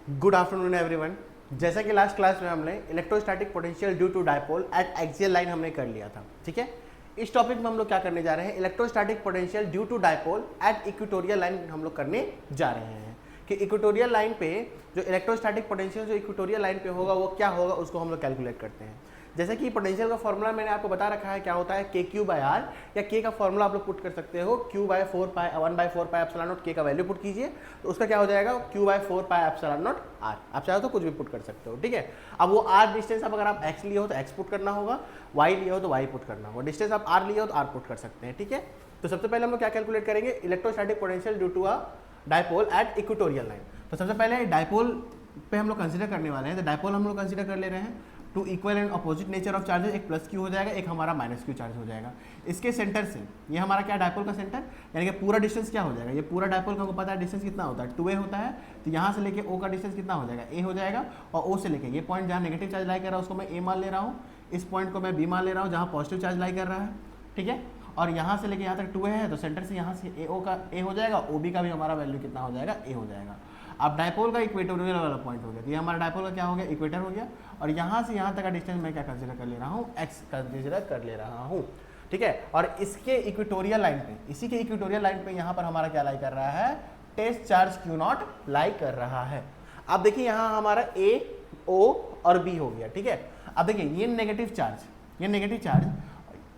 Good afternoon everyone. जैसा कि last class में हमने electrostatic potential due to dipole at axial line हमने कर लिया था, ठीक है। इस टॉपिक में हम लोग क्या करने जा रहे हैं, electrostatic potential due to dipole at equatorial line हम लोग करने जा रहे हैं कि इक्वेटोरियल लाइन पे जो इलेक्ट्रोस्टैटिक पोटेंशियल जो इक्वेटोरियल लाइन पे होगा वो क्या होगा, उसको हम लोग कैलकुलेट करते हैं। जैसे कि पोटेंशियल का फॉर्मूला मैंने आपको बता रखा है क्या होता है, के क्यू बाय आर, या के का फॉर्मूला आप लोग पुट कर सकते हो q by 1/4 pi epsilon naught, k का वैल्यू पुट कीजिए तो उसका क्या हो जाएगा q by 4 pi epsilon naught r. आप चाहो तो कुछ भी पुट कर सकते हो, ठीक है। अब वो आर डिस्टेंस अब अगर आप एक्स लिए हो तो एक्स पुट करना होगा, वाई लिए हो तो वाई पुट करना होगा, डिस्टेंस आप आर लिए हो तो आर पुट कर सकते हैं, ठीक है। तो सबसे पहले हम लोग क्या कैलकुलेट करेंगे, electrostatic potential due to a dipole at equatorial line. तो सबसे पहले डायपोल पे हम लोग कंसीडर करने वाले हैं। तो डायपोल हम लोग कंसीडर कर ले रहे हैं two equal and opposite nature of charges, एक प्लस क्यू हो जाएगा, एक हमारा माइनस क्यू चार्ज हो जाएगा। इसके सेंटर से ये हमारा क्या डायपोल का सेंटर, यानी कि पूरा डिस्टेंस क्या हो जाएगा, ये पूरा डायपोल का पता है डिस्टेंस कितना होता है 2a होता है। तो यहाँ से लेके ओ का डिस्टेंस कितना हो जाएगा a हो जाएगा, और ओ से लेके ये पॉइंट जहाँ नेगेटिव चार्ज लाई कर रहा है उसको मैं a मान ले रहा हूँ, इस पॉइंट को मैं b मान ले रहा हूँ जहाँ पॉजिटिव चार्ज लाई कर रहा है, ठीक है। और यहाँ से लेके यहाँ तक 2a है तो सेंटर से यहाँ से AO का a हो जाएगा, OB का भी हमारा वैल्यू कितना हो जाएगा a हो जाएगा। अब डायपोल का इक्वेटोरियल वाला पॉइंट हो गया, तो ये हमारा डायपोल का क्या हो गया, इक्वेटर हो गया। और यहाँ से यहाँ तक का डिस्टेंस मैं क्या कंसीडर कर ले रहा हूँ, x कंसीडर कर ले रहा हूँ, ठीक है। और इसके इक्वेटोरियल लाइन पे, इसी के इक्वेटोरियल लाइन पे यहाँ पर हमारा क्या लाई कर रहा है, टेस्ट चार्ज Q0 लाई कर रहा है। अब देखिए यहाँ हमारा A, O और B हो गया, ठीक है। अब देखिए ये नेगेटिव चार्ज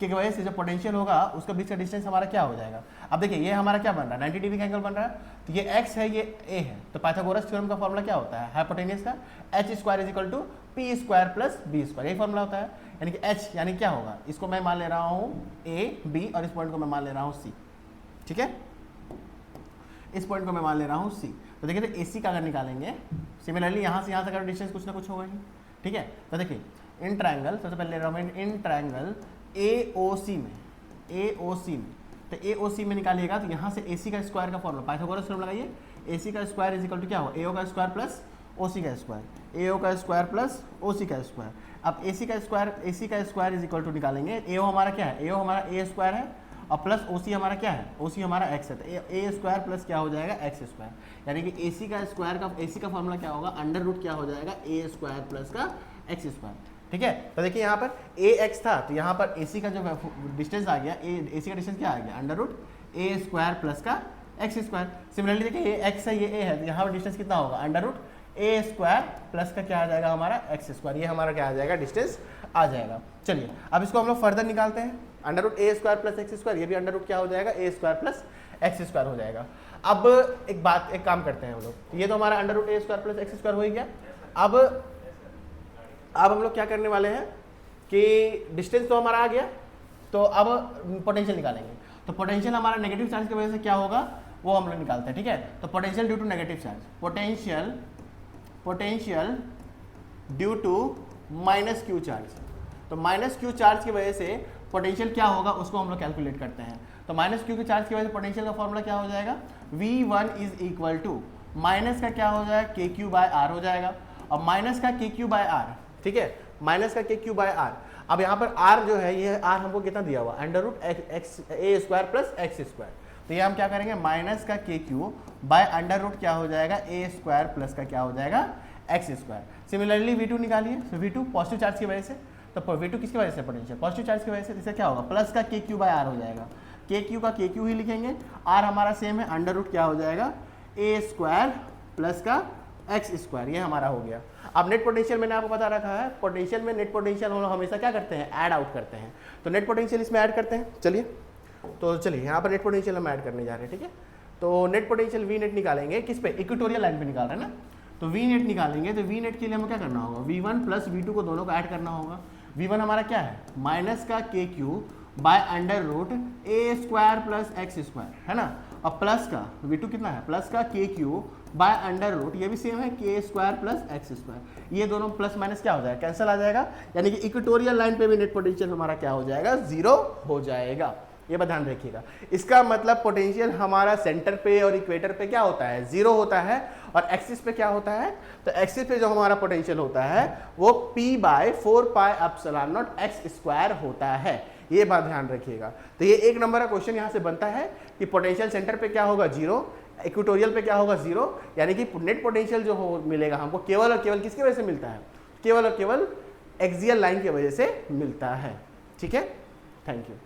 की वजह से जो पोटेंशियल होगा उसका बीच का डिस्टेंस हमारा क्या हो जाएगा। अब देखिए ये हमारा क्या बन रहा है, 90 डिग्री का एंगल बन रहा है। तो ये x है, ये a है। तो पाइथागोरस थ्योरम का फॉर्मूला क्या होता है, हाइपोटेन्यूज का h square is equal to p square plus b square, यही फॉर्मूला होता है। यानी कि h यानी क्या होगा, इसको मैं मान ले रहा हूँ a b और इस पॉइंट को मैं मान ले रहा हूँ c, ठीक है। इस पॉइंट को मैं मान ले रहा हूँ c। तो देखिए तो AC का अगर निकालेंगे, सिमिलरली यहाँ से यहाँ तक का डिस्टेंस कुछ ना कुछ होगा ही, ठीक है। तो देखिए इन ट्रायंगल, सबसे पहले ले रहा हूँ इन ट्रायंगल AOC में, तो AOC में निकालिएगा तो यहाँ से AC का स्क्वायर का फॉर्मूला पाइथागोरस थ्योरम लगाइए, AC का स्क्वायर इज इक्वल टू क्या हो, AO का स्क्वायर प्लस OC का स्क्वायर, AO का स्क्वायर प्लस OC का स्क्वायर। अब AC का स्क्वायर इज इक्वल टू निकालेंगे, AO हमारा क्या है, AO हमारा A स्क्वायर है और प्लस OC हमारा क्या है, OC हमारा x है। तो A स्क्वायर प्लस क्या हो जाएगा x स्क्वायर, यानी कि AC का फॉर्मूला क्या होगा, अंडर रूट क्या हो जाएगा A स्क्वायर प्लस का x स्क्वायर, ठीक है। तो देखिए यहाँ पर ax था, तो यहाँ पर AC का जो डिस्टेंस आ गया, AC का डिस्टेंस क्या आ गया, under root a square plus का x स्क्वायर। सिमिलरली देखिए ये x है, ये a है, तो यहाँ पर डिस्टेंस कितना होगा, under root a square plus का क्या आ जाएगा हमारा x स्क्वायर, ये हमारा क्या आ जाएगा, डिस्टेंस आ जाएगा। चलिए अब इसको हम लोग फर्दर निकालते हैं, under root a square plus x square, ये भी अंडर रूट क्या हो जाएगा, a square plus x square हो जाएगा। अब एक काम करते हैं हम लोग, ये तो हमारा under root a square plus x square हो ही गया। अब हम लोग क्या करने वाले हैं कि डिस्टेंस तो हमारा आ गया, तो अब पोटेंशियल निकालेंगे। तो पोटेंशियल हमारा नेगेटिव चार्ज की वजह से क्या होगा वो हम लोग निकालते हैं, ठीक है। तो potential due to negative charge, potential due to minus q charge. तो माइनस क्यू चार्ज की वजह से पोटेंशियल क्या होगा उसको हम लोग कैलकुलेट करते हैं। तो माइनस क्यू के चार्ज की वजह से पोटेंशियल का फॉर्मूला क्या हो जाएगा, V1 is equal to minus का क्या हो जाएगा, के क्यू बाय आर हो जाएगा, और माइनस का के क्यू बाय आर, ठीक है, माइनस का के क्यू बाय आर। अब यहाँ पर आर जो है, ये आर हमको कितना दिया हुआ, under root x a square plus x square. तो ये हम क्या करेंगे, माइनस का k q by under root क्या हो जाएगा, a स्क्वायर प्लस का क्या हो जाएगा, x स्क्वायर। सिमिलरली V2 निकालिए, तो V2 पॉजिटिव चार्ज की वजह से, तो V2 किसकी वजह से, पोटेंशियल पॉजिटिव चार्ज की वजह से, इससे क्या होगा, प्लस का के क्यू बाय आर हो जाएगा। के क्यू का के क्यू ही लिखेंगे, आर हमारा सेम है, अंडर रूट क्या हो जाएगा, a स्क्वायर प्लस का x स्क्वायर, ये हमारा हो गया। अब नेट पोटेंशियल मैंने आपको बता रखा है, पोटेंशियल में नेट पोटेंशियल हम लोग हमेशा क्या करते हैं, ऐड आउट करते हैं। तो नेट पोटेंशियल इसमें ऐड करते हैं, चलिए यहाँ पर नेट पोटेंशियल हम ऐड करने जा रहे हैं, ठीक है। तो नेट पोटेंशियल वी नेट निकालेंगे किस पे, इक्वेटोरियल लाइन पे निकाल रहे हैं ना। तो वी नेट निकालेंगे, तो वी नेट के लिए हमें क्या करना होगा, V1 प्लस V2 को दोनों को ऐड करना होगा। V1 हमारा क्या है, माइनस का k q by under root a square plus x square, है ना, और प्लस का V2 कितना है, प्लस का k q by under root, ये भी सेम है, के स्क्वायर प्लस x स्क्वायर। ये दोनों प्लस माइनस क्या हो जाएगा, कैंसिल आ जाएगा, यानी कि इक्वेटोरियल लाइन पे भी नेट पोटेंशियल हमारा क्या हो जाएगा, 0 हो जाएगा। ये बात ध्यान रखिएगा। इसका मतलब पोटेंशियल हमारा सेंटर पे और इक्वेटर पे क्या होता है, 0 होता है, और एक्सिस पे क्या होता है, तो एक्सिस पे जो हमारा पोटेंशियल होता है वो p by 4 pi epsilon naught x square होता है। ये बात ध्यान रखिएगा। तो ये एक नंबर का क्वेश्चन यहाँ से बनता है कि पोटेंशियल सेंटर पे क्या होगा, 0, इक्वेटोरियल पे क्या होगा 0, यानी कि नेट पोटेंशियल जो हो मिलेगा हमको केवल और केवल किसकी वजह से मिलता है, केवल और केवल एक्सियल लाइन की वजह से मिलता है। ठीक है, थैंक यू।